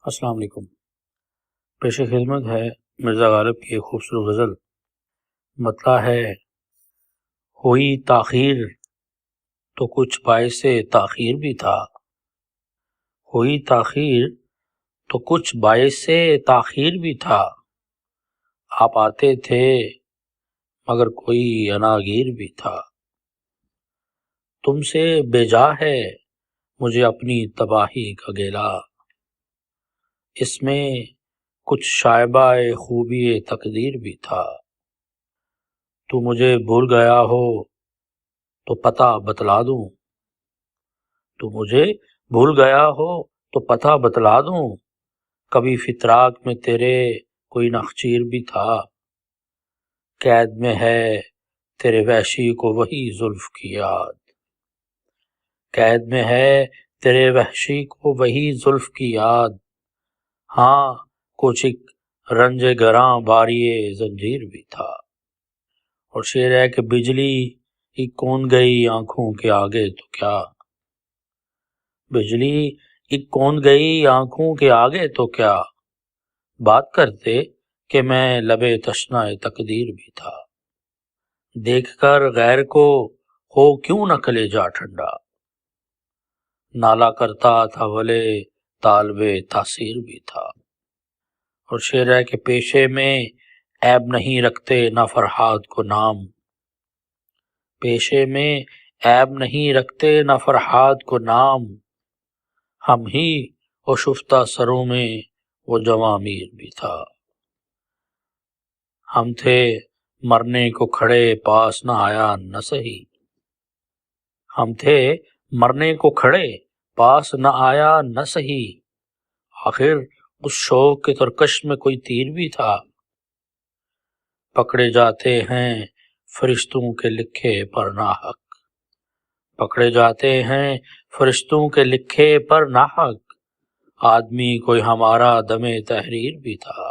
السلام علیکم۔ پیش خدمت ہے مرزا غالب کی ایک خوبصورت غزل۔ مطلع ہے: ہوئی تاخیر تو کچھ باعث تاخیر بھی تھا، ہوئی تاخیر تو کچھ باعث تاخیر بھی تھا، آپ آتے تھے مگر کوئی عناگیر بھی تھا، تم سے بیجا ہے مجھے اپنی تباہی کا گیلا، اس میں کچھ شائبہ خوبی تقدیر بھی تھا، تو مجھے بھول گیا ہو تو پتہ بتلا دوں، تو مجھے بھول گیا ہو تو پتہ بتلا دوں، کبھی فتراق میں تیرے کوئی نخچیر بھی تھا، قید میں ہے تیرے وحشی کو وہی زلف کی یاد، قید میں ہے تیرے وحشی کو وہی زلف کی یاد، ہاں کچھ ایک رنج گراں باری زنجیر بھی تھا۔ اور شعر ہے کہ بجلی ہی کون گئی آنکھوں کے آگے تو کیا، بجلی ہی کون گئی آنکھوں کے آگے تو کیا، بات کرتے کہ میں لبے تشنہ تقدیر بھی تھا، دیکھ کر غیر کو ہو کیوں نہ کلیجا ٹھنڈا، نالا کرتا تھا ولے طالب تاثیر بھی تھا۔ اور شعر ہے کہ پیشے میں عیب نہیں رکھتے نہ فرحاد کو نام، پیشے میں عیب نہیں رکھتے نہ فرحاد کو نام، ہم ہی آشفتہ سروں میں وہ جواں میر بھی تھا، ہم تھے مرنے کو کھڑے پاس نہ آیا نہ سہی، ہم تھے مرنے کو کھڑے پاس نہ آیا نہ سہی، آخر اس شوق کے ترکش میں کوئی تیر بھی تھا، پکڑے جاتے ہیں فرشتوں کے لکھے پر ناحق، پکڑے جاتے ہیں فرشتوں کے لکھے پر ناحق، آدمی کوئی ہمارا دم تحریر بھی تھا۔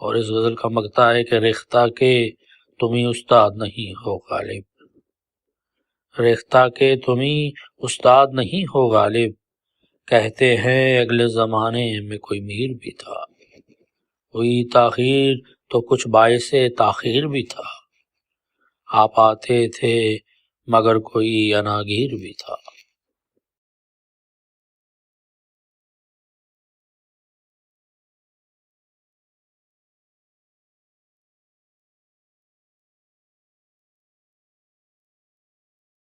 اور اس غزل کا مقطع ہے کہ ریختہ کے تم ہی استاد نہیں ہو غالب، ریختہ کے تم ہی استاد نہیں ہو غالب، کہتے ہیں اگلے زمانے میں کوئی میر بھی تھا، ہوئی تاخیر تو کچھ باعث تاخیر بھی تھا، آپ آتے تھے مگر کوئی عناگیر بھی تھا۔